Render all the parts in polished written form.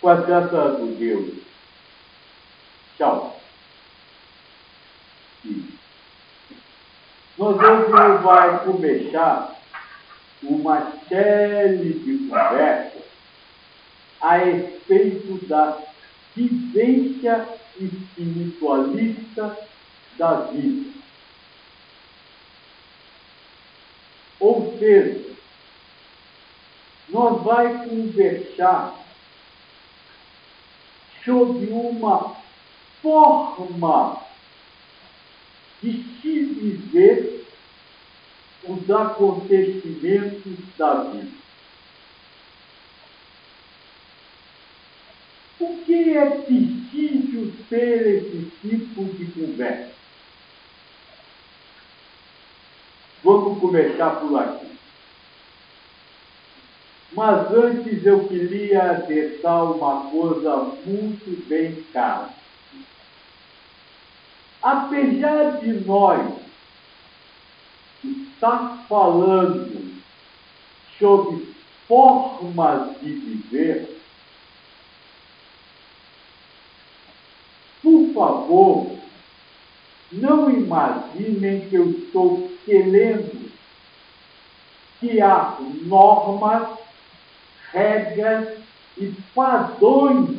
com a graça do Deus. Tchau. Nós hoje vai começar uma série de conversas a respeito da vivência espiritualista da vida. Ou seja, nós vai conversar sobre uma forma de se viver os acontecimentos da vida. O que é preciso ter esse tipo de conversa? Vamos começar por aqui. Mas antes eu queria deixar uma coisa muito bem clara. Apesar de nós estar falando sobre formas de viver, por favor, não imaginem que eu estou querendo criar normas, regras e padrões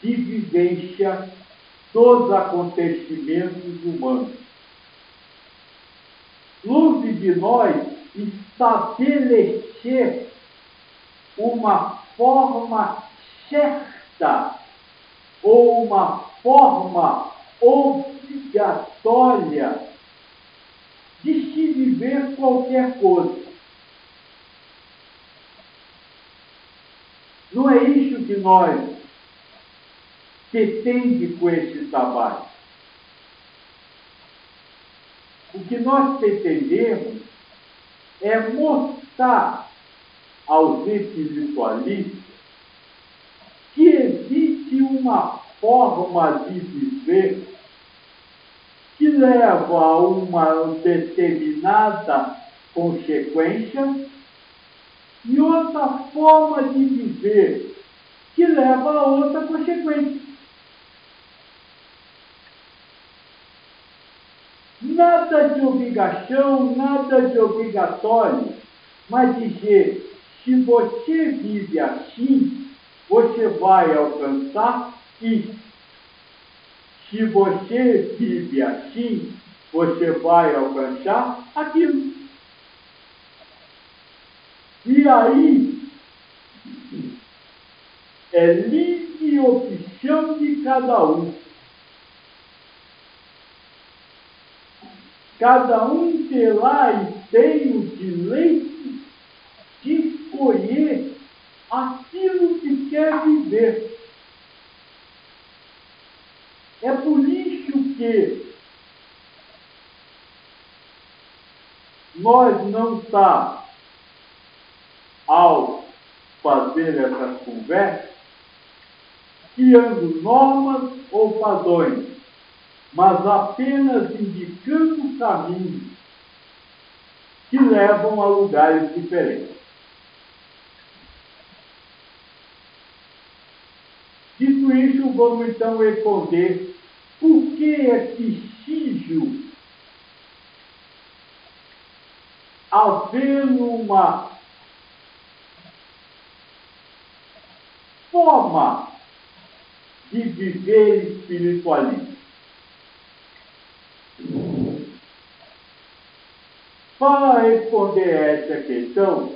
de vivência dos acontecimentos humanos. Longe de nós estabelecer uma forma certa ou uma forma obrigatória de se viver qualquer coisa. Não é isso que nós pretendemos com esse trabalho. O que nós pretendemos é mostrar aos espiritualistas que existe uma forma de viver que leva a uma determinada consequência e outra forma de viver que leva a outra consequência. Nada de obrigação, nada de obrigatório, mas dizer, se você vive assim, você vai alcançar isso. Se você vive assim, você vai alcançar aquilo. E aí, é livre opção de cada um. Cada um terá e tem o direito de escolher aquilo que quer viver. É por isso que nós não estamos, ao fazer essas conversas, criando normas ou padrões, mas apenas indicando caminhos que levam a lugares diferentes. Dito isso, vamos então responder por que é preciso haver uma forma de viver espiritualista. Para responder essa questão,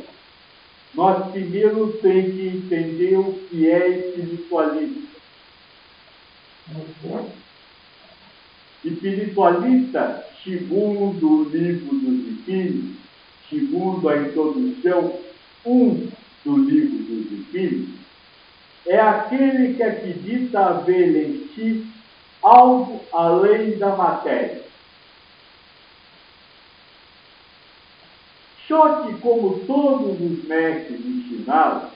nós primeiro temos que entender o que é espiritualista. Espiritualista, segundo o livro dos Espíritos, segundo a introdução 1 do livro dos Espíritos, é aquele que acredita haver em si algo além da matéria. Só que, como todos os mestres ensinaram,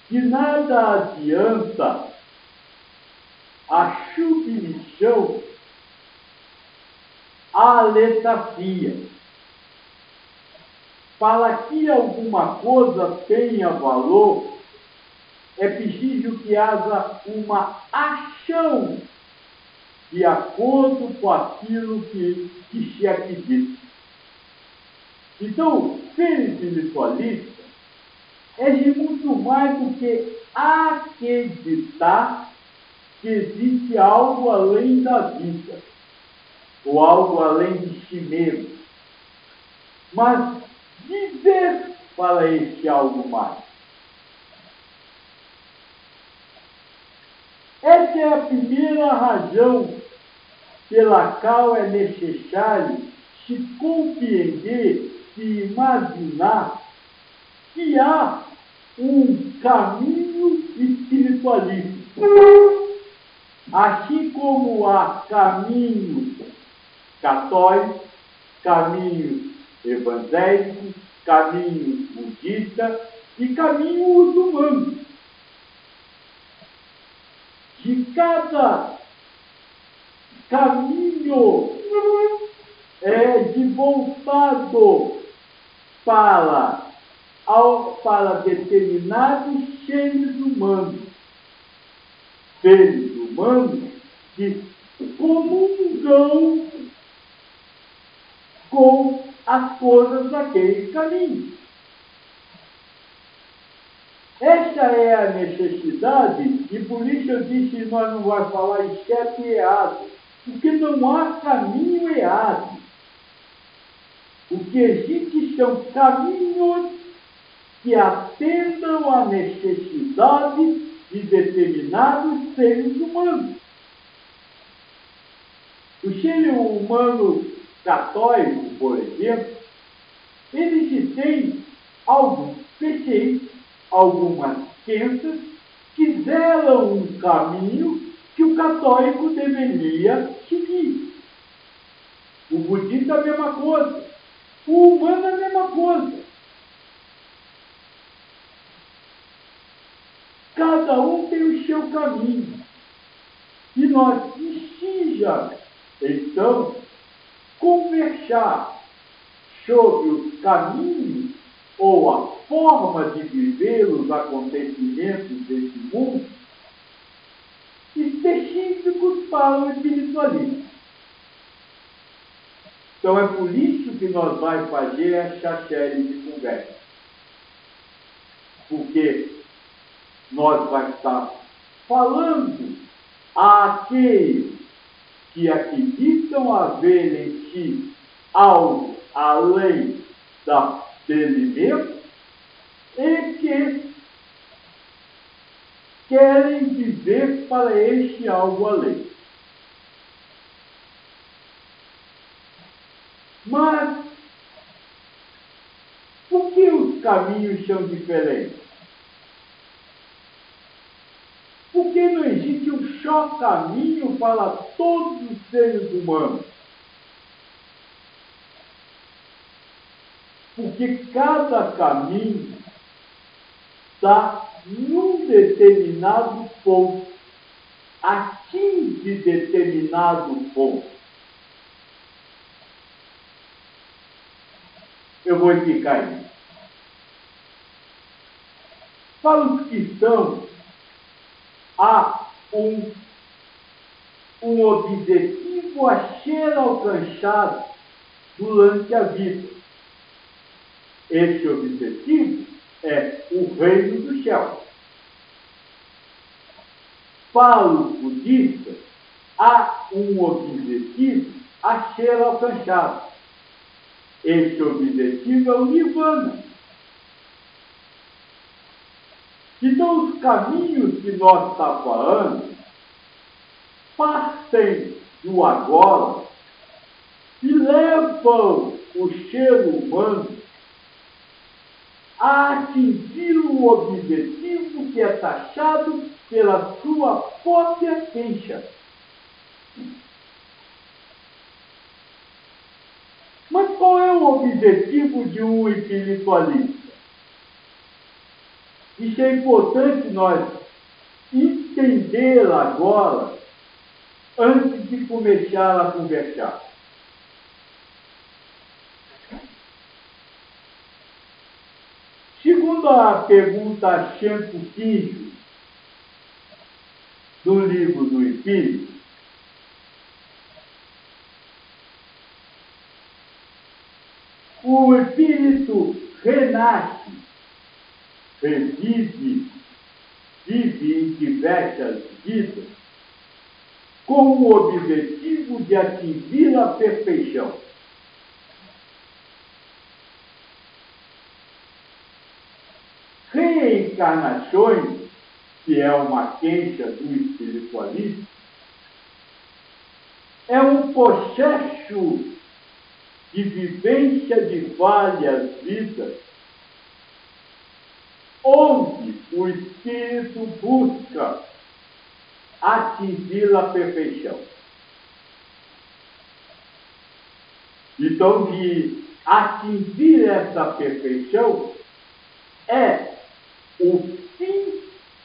de nada adianta a submissão à letargia. Para que alguma coisa tenha valor, é preciso que haja uma ação de acordo com aquilo que se acredita. Então, ser espiritualista é de muito mais do que acreditar que existe algo além da vida, ou algo além de si mesmo, mas viver para este algo mais. Essa é a primeira razão pela qual é necessário se compreender, se imaginar que há um caminho espiritualista. Assim como há caminhos católicos, caminhos evangélicos, caminhos budistas e caminhos humanos. De cada caminho de voltado para determinados seres humanos que comungam com as coisas daquele caminho. Essa é a necessidade, e por isso eu disse que nós não vamos falar em certo e errado, porque não há caminho errado. O que existe são caminhos que atendam à necessidade de determinados seres humanos. O ser humano católico, por exemplo, eles têm alguns preceitos, algumas crenças que zelam um caminho que o católico deveria seguir. O budista é a mesma coisa. O humano é a mesma coisa. Cada um tem o seu caminho. E nós precisamos, então, conversar sobre os caminhos ou a forma de viver os acontecimentos desse mundo específicos para o espiritualismo. Então é por isso que nós vamos fazer essa série de conversas. Porque nós vamos estar falando àqueles que acreditam haver em si algo além dele mesmo e que querem viver para este algo além. Mas por que os caminhos são diferentes? Por que não existe um só caminho para todos os seres humanos? Porque cada caminho está num determinado ponto, atinge determinado ponto. Eu vou explicar isso. Para os cristãos, há um objetivo a ser alcançado durante a vida. Esse objetivo é o reino dos céus. Para os budistas, há um objetivo a ser alcançado. Esse objetivo é o Nirvana. Então, os caminhos que nós estamos falando partem do agora e levam o ser humano a atingir o objetivo que é taxado pela sua própria queixa. Mas qual é o objetivo de um espiritualista? Isso é importante nós entender agora, antes de começar a conversar. Segundo a pergunta 115 no livro do Espírito, o Espírito renasce, revive, vive em diversas vidas, com o objetivo de atingir a perfeição. Reencarnações, que é uma queixa do espiritualismo, é um processo de vivência de várias vidas, onde o espírito busca atingir a perfeição. Então, de atingir essa perfeição é o fim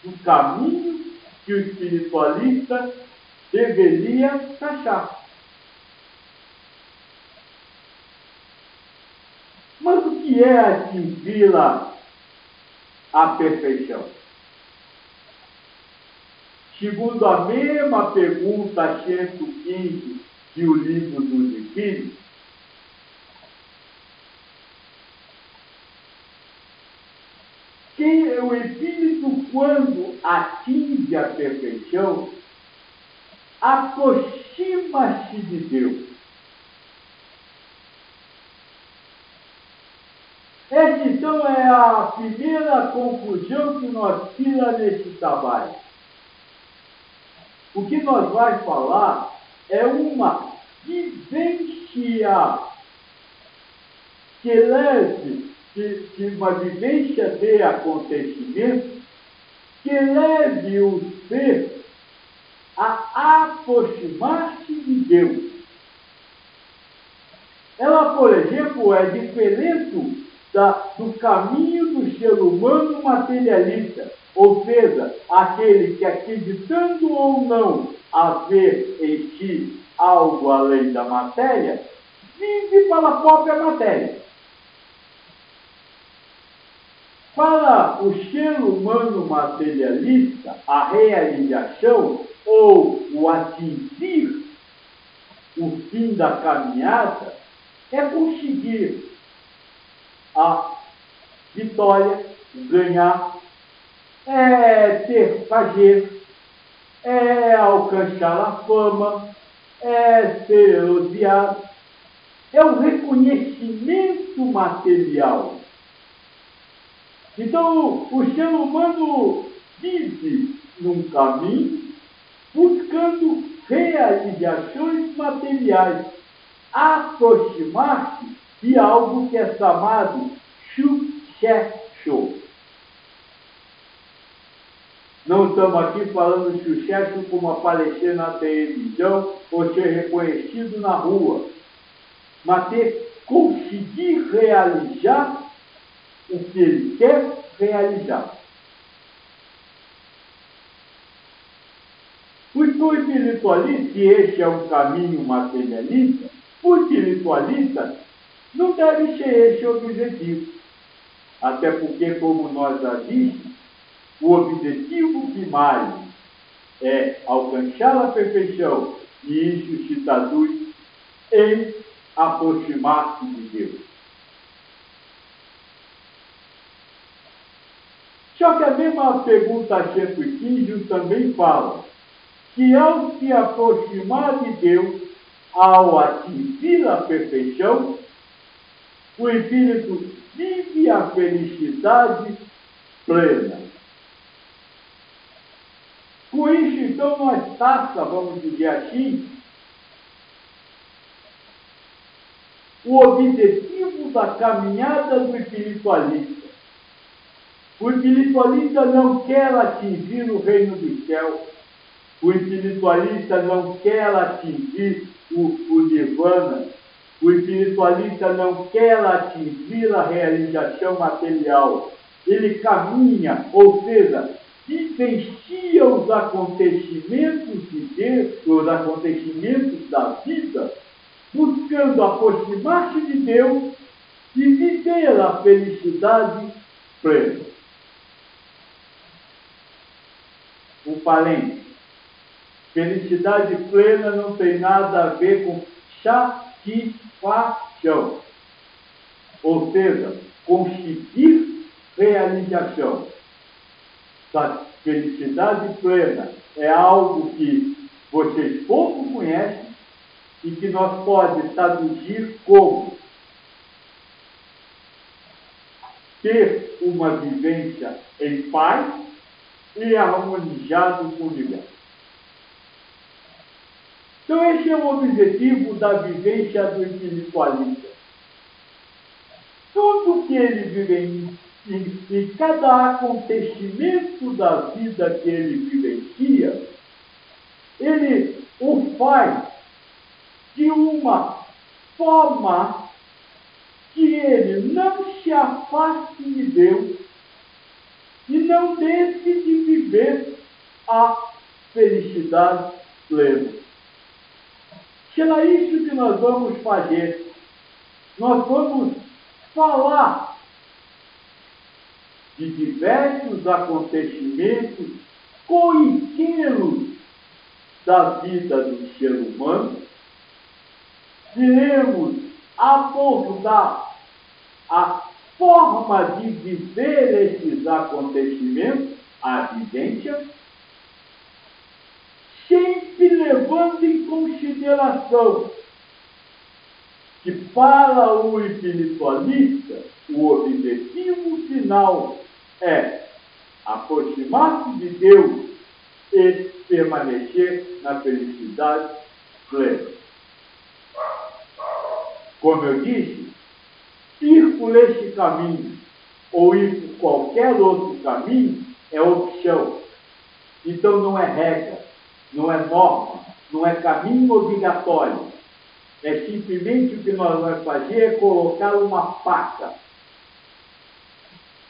do caminho que o espiritualista deveria traçar. Mas o que é atingir a perfeição? Segundo a mesma pergunta 115 do livro dos Espíritos, que o Espírito, quando atinge a perfeição, aproxima-se de Deus. Essa, então, é a primeira conclusão que nós tiramos nesse trabalho. O que nós vamos falar é uma vivência que leve, uma vivência de acontecimento que leve o ser a aproximar-se de Deus. Ela, por exemplo, é diferente do caminho do ser humano materialista, ou seja, aquele que, acreditando ou não haver em si algo além da matéria, vive para a própria matéria. Para o ser humano materialista, a realização ou o atingir o fim da caminhada é conseguir a vitória, ganhar, fazer, alcançar a fama, ser elogiado. É o reconhecimento material. Então, o ser humano vive num caminho buscando realizações materiais, aproximar-se de algo que é chamado sucesso. Não estamos aqui falando de sucesso como aparecer na televisão ou ser reconhecido na rua, mas conseguir realizar o que ele quer realizar. O espiritualista, e esse é um caminho materialista, o espiritualista não deve ser esse o objetivo. Até porque, como nós já dissemos, o objetivo primário é alcançar a perfeição, e isso se traduz em aproximar-se de Deus. Só que a mesma pergunta 115 também fala que ao se aproximar de Deus, ao atingir a perfeição, o espírito vive a felicidade plena. Com isso, então, nós traça, vamos dizer assim, o objetivo da caminhada do espiritualista. O espiritualista não quer atingir o reino do céu. O espiritualista não quer atingir o nirvana. O espiritualista não quer atingir a realização material. Ele caminha, ou seja, vivencia os acontecimentos de Deus, os acontecimentos da vida, buscando aproximar-se de Deus e viver a felicidade plena. O parente. Felicidade plena não tem nada a ver com satisfação. Ou seja, conseguir realização. Felicidade plena é algo que vocês pouco conhecem e que nós podemos traduzir como ter uma vivência em paz e harmonizado com o universo. Então esse é o objetivo da vivência do espiritualista. Tudo que ele vive em cada acontecimento da vida que ele vivencia, ele o faz de uma forma que ele não se afaste de Deus e não deixe de viver a felicidade plena. Será isso que nós vamos fazer. Nós vamos falar de diversos acontecimentos corriqueiros da vida do ser humano. Iremos abordar a forma de viver esses acontecimentos, a vivência, sempre levando em consideração que para o espiritualista o objetivo final é aproximar-se de Deus e permanecer na felicidade plena. Como eu disse, ir por este caminho ou ir por qualquer outro caminho é opção. Então não é regra, não é norma, não é caminho obrigatório. É simplesmente o que nós vamos fazer é colocar uma placa.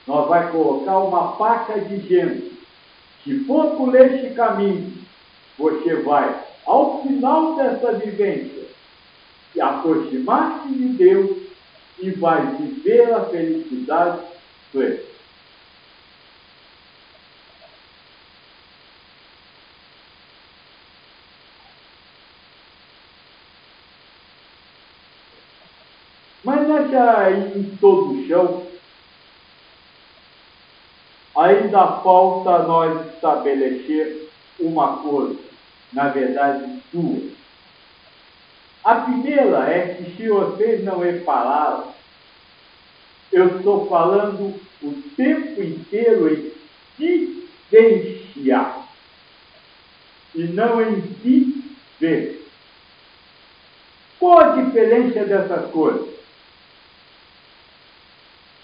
Nós vamos colocar uma placa dizendo: se for por este caminho, você vai, ao final dessa vivência, se aproximar-se de Deus e vai viver a felicidade plena. Mas nessa introdução, ainda falta nós estabelecer uma coisa, na verdade duas. A primeira é que, se vocês não repararam, eu estou falando o tempo inteiro em vivenciar e não em viver. Qual a diferença dessas coisas?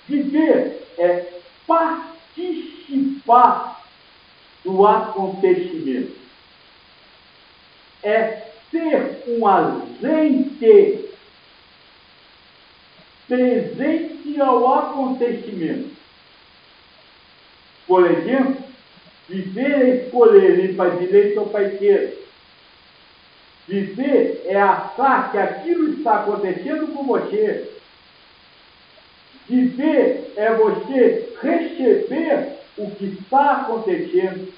Viver é participar do acontecimento. É ser um agente presente ao acontecimento. Por exemplo, viver é escolher ir para a direita ou para a esquerda. Viver é achar que aquilo está acontecendo com você. Viver é você receber o que está acontecendo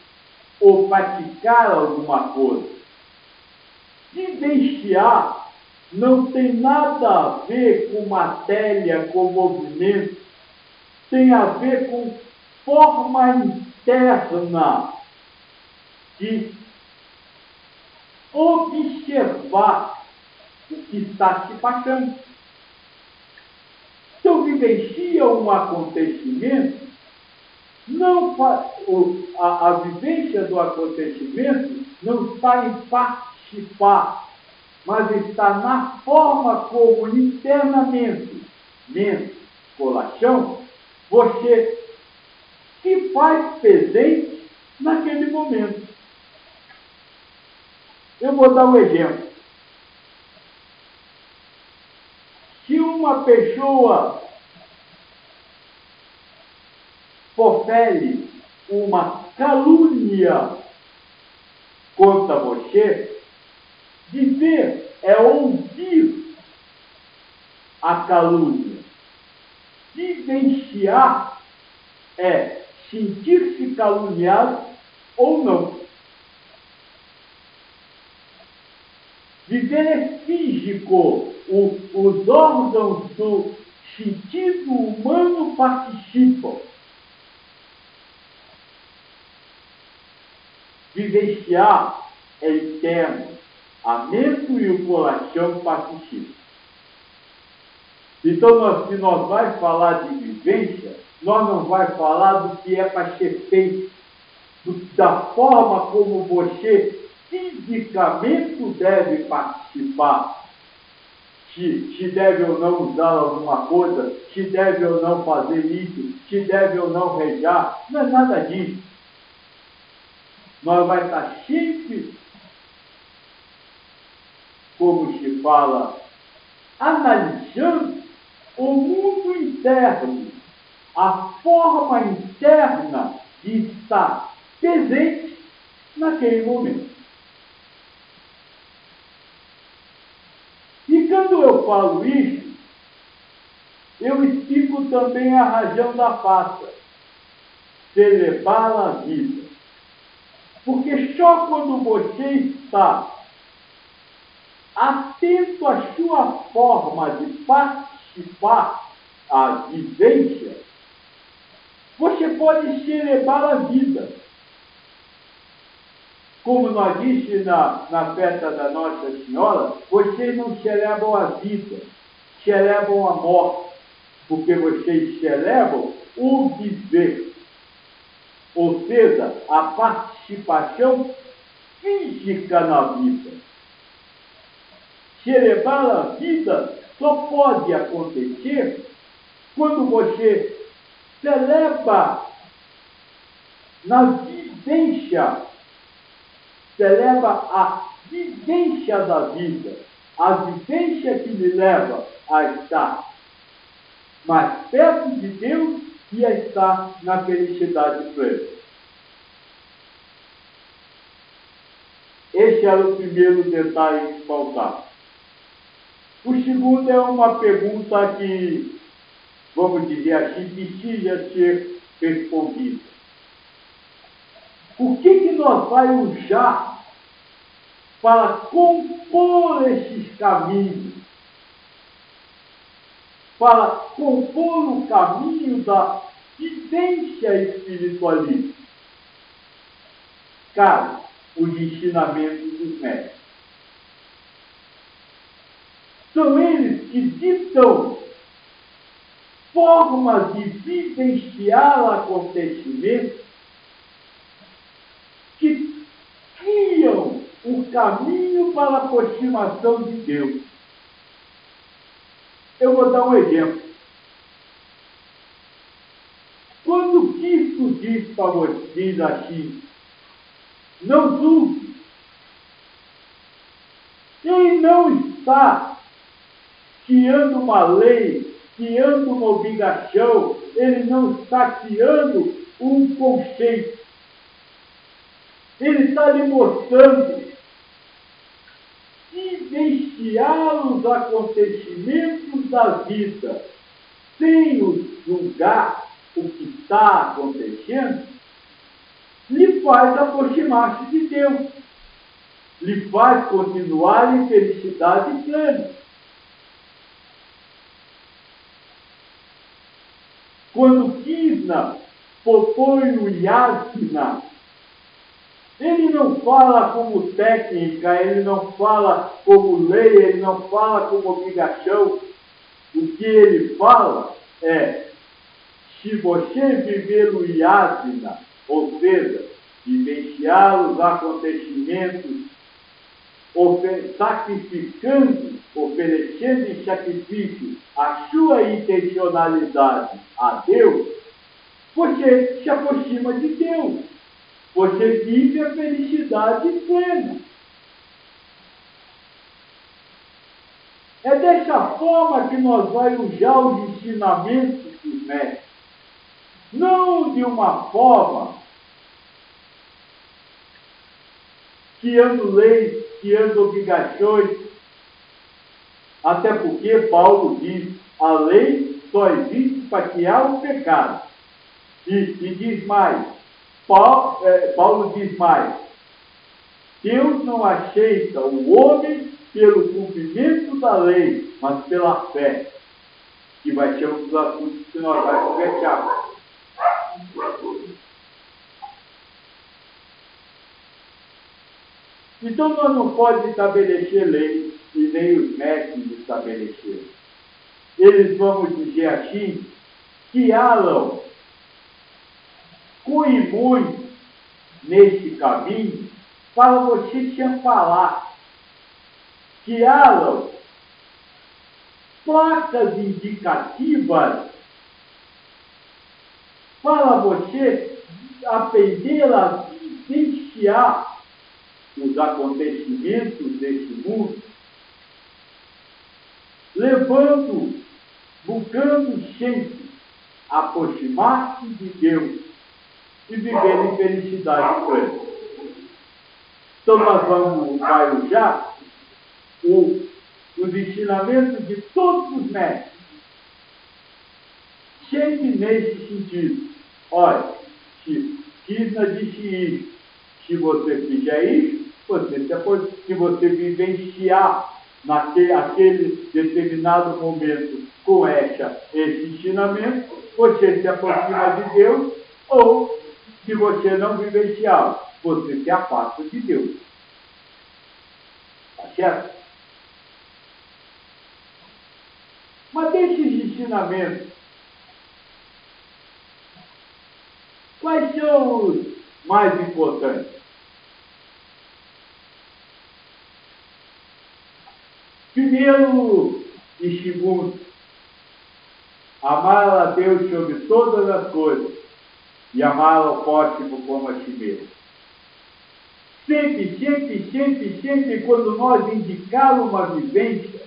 ou praticar alguma coisa. Vivenciar não tem nada a ver com matéria, com movimento. Tem a ver com forma interna de observar o que está se passando. Então, vivencia um acontecimento, não a vivência do acontecimento não está em participar, mas está na forma como internamente, mente, coração, você se faz presente naquele momento. Eu vou dar um exemplo. Se uma pessoa profere uma calúnia contra você, viver é ouvir a calúnia. Vivenciar é sentir-se caluniado ou não. Viver é físico. Os órgãos do sentido humano participam. Vivenciar é interno. A mente e o coração participam. Então, se nós vamos falar de vivência, nós não vamos falar do que é para ser feito, da forma como você fisicamente deve participar. Se deve ou não usar alguma coisa, se deve ou não fazer isso, se deve ou não rezar, não é nada disso. Nós vamos estar sempre, como se fala, analisando o mundo interno, a forma interna de estar presente naquele momento. E quando eu falo isso, eu explico também a razão da pasta, celebrar a vida. Porque só quando você está atento à sua forma de participar à vivência, você pode celebrar a vida. Como nós disse na festa da Nossa Senhora, vocês não celebram a vida, celebram a morte, porque vocês celebram o viver, ou seja, a participação física na vida. Celebrar a vida só pode acontecer quando você celebra na vivência, celebra a vivência da vida, a vivência que me leva a estar mais perto de Deus e a estar na felicidade plena. Esse era o primeiro detalhe que faltava. O segundo é uma pergunta que, vamos dizer assim, precisa ser respondida. O que nós vamos usar para compor esses caminhos? Para compor o caminho da vivência espiritualista? Cara, os ensinamentos dos mestres. São eles que ditam formas de vivenciar acontecimentos que criam o caminho para a aproximação de Deus. Eu vou dar um exemplo. Quando Cristo diz para vocês assim, não julgue, ele não está criando uma lei, criando uma obrigação, ele não está criando um conceito. Ele está lhe mostrando vivenciar os acontecimentos da vida sem julgar o que está acontecendo, lhe faz aproximar-se de Deus, lhe faz continuar em felicidade plena. Quando Krishna propõe o yajna, ele não fala como técnica, ele não fala como lei, ele não fala como obrigação. O que ele fala é, se você viver o yajna, ou seja, vivenciar os acontecimentos, sacrificando, oferecendo em sacrifício a sua intencionalidade a Deus, você se aproxima de Deus. Você vive a felicidade plena. É dessa forma que nós vamos usar os ensinamentos dos mestres. Não de uma forma criando leis, criando obrigações. Até porque Paulo diz, a lei só existe para criar o pecado. E diz mais, Paulo diz mais, Deus não aceita o homem pelo cumprimento da lei, mas pela fé, que vai ser um dos assuntos que nós vamos conversar. Então nós não podemos estabelecer lei e nem os mestres estabelecer. Eles, vamos dizer assim, que alam com muito neste caminho para você te falar. Que alam placas indicativas para você aprender a vivenciar os acontecimentos desse mundo, buscando sempre aproximar-se de Deus e viver em felicidade plena. Então nós vamos já os ensinamentos de todos os mestres, sempre nesse sentido. Olha, se Krishna disse isso, se você fizer isso, se você vivenciar aquele determinado momento com esse ensinamento, você se aproxima de Deus, ou se você não vivenciar, você se afasta de Deus. Tá certo? Mas desses ensinamentos, quais são os mais importantes? Primeiro e segundo, amar a Deus sobre todas as coisas e amar ao próximo como a si mesmo. Sempre, quando nós indicarmos uma vivência,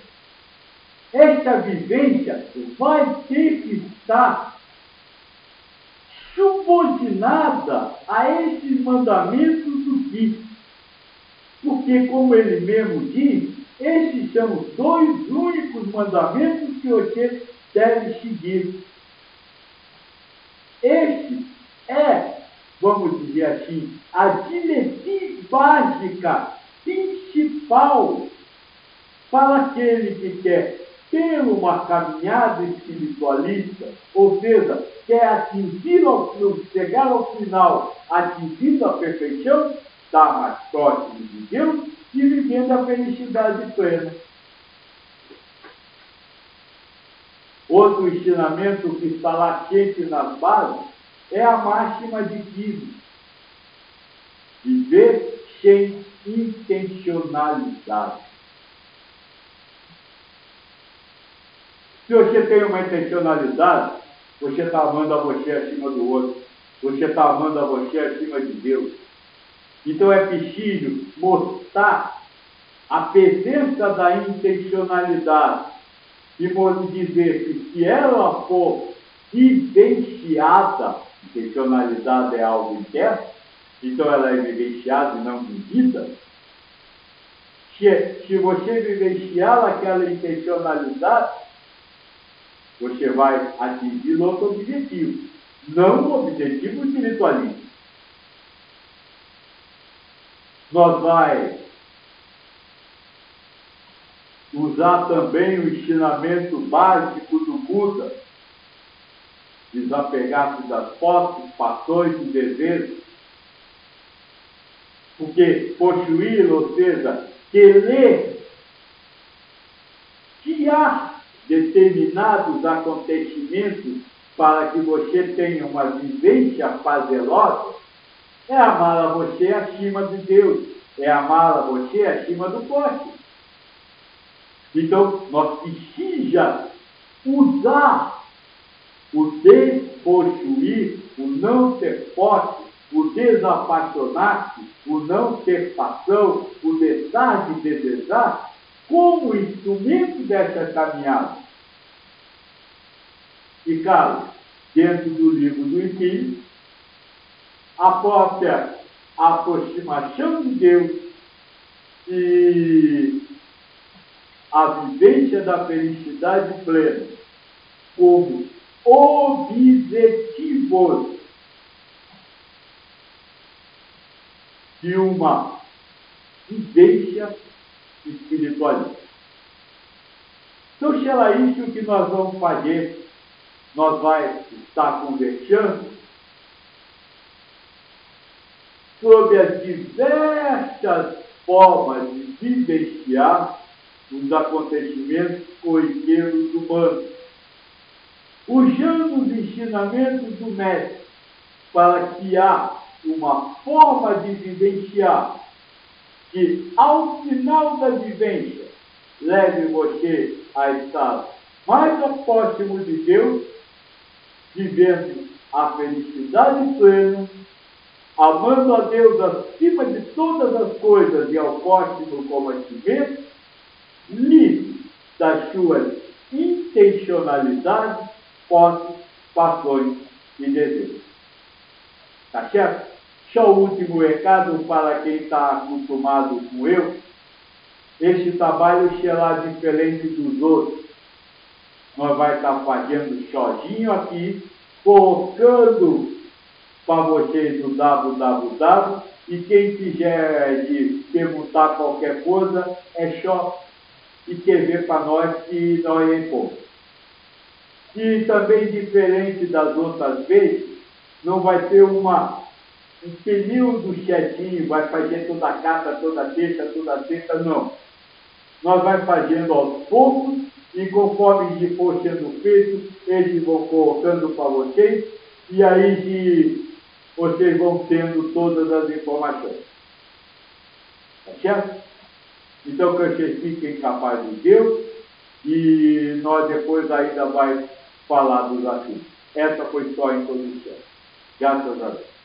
esta vivência vai ter que estar subordinada a esses mandamentos do Cristo. Porque, como ele mesmo diz, esses são os dois únicos mandamentos que você deve seguir. Este é, vamos dizer assim, a diretriz básica, principal, para aquele que quer ter uma caminhada espiritualista, ou seja, quer chegar ao final, atingindo a perfeição, estar mais próximo de Deus e vivendo a felicidade plena. Outro ensinamento que está latente nas bases é a máxima de Cristo: viver sem intencionalidade. Se você tem uma intencionalidade, você está amando a você acima do outro, você está amando a você acima de Deus. Então é preciso mostrar a presença da intencionalidade e dizer que se ela for vivenciada, intencionalidade é algo interno, então ela é vivenciada e não vivida. Se você vivenciar aquela intencionalidade, você vai atingir outro objetivo, não o objetivo espiritualista. Nós vamos usar também o ensinamento básico do Buda, desapegar-se das posses, paixões e desejos, porque possuir, ou seja, querer criar determinados acontecimentos para que você tenha uma vivência prazerosa, é amar a você acima de Deus, é amar a você acima do próximo. Então, nós precisamos usar o despossuir, o não ter posse, o desapaixonar-se, o não ter paixão, o deixar de desejar, como instrumento dessa caminhada. E, claro, dentro do livro do Espírito, a própria aproximação de Deus e a vivência da felicidade plena como objetivos de uma vivência espiritualista. Então, será isso que nós vamos fazer? Nós vamos estar conversando sobre as diversas formas de vivenciar os acontecimentos corriqueiros humanos, usando os ensinamentos do Mestre para criar uma forma de vivenciar que, ao final da vivência, leve você a estar mais próximo de Deus, vivendo a felicidade plena, amando a Deus acima de todas as coisas e ao próximo como a si mesmo, livre das suas intencionalidades, posses, paixões e desejos. Tá certo? Só o último recado para quem está acostumado com eu. Este trabalho será diferente dos outros. Nós vamos estar fazendo sozinho aqui, colocando para vocês no www, e quem quiser perguntar qualquer coisa, é só escrever para nós que nós respondemos. E também, diferente das outras vezes, não vai ter um período certinho, vai fazer toda a carta, toda sexta, não. Nós vamos fazendo aos poucos, e conforme for sendo feito, eles vão colocando para vocês, e aí vocês vão tendo todas as informações. Tá certo? Então, que vocês fiquem capazes de Deus, e nós depois ainda vai falar dos assuntos. Essa foi só a introdução. Graças a Deus.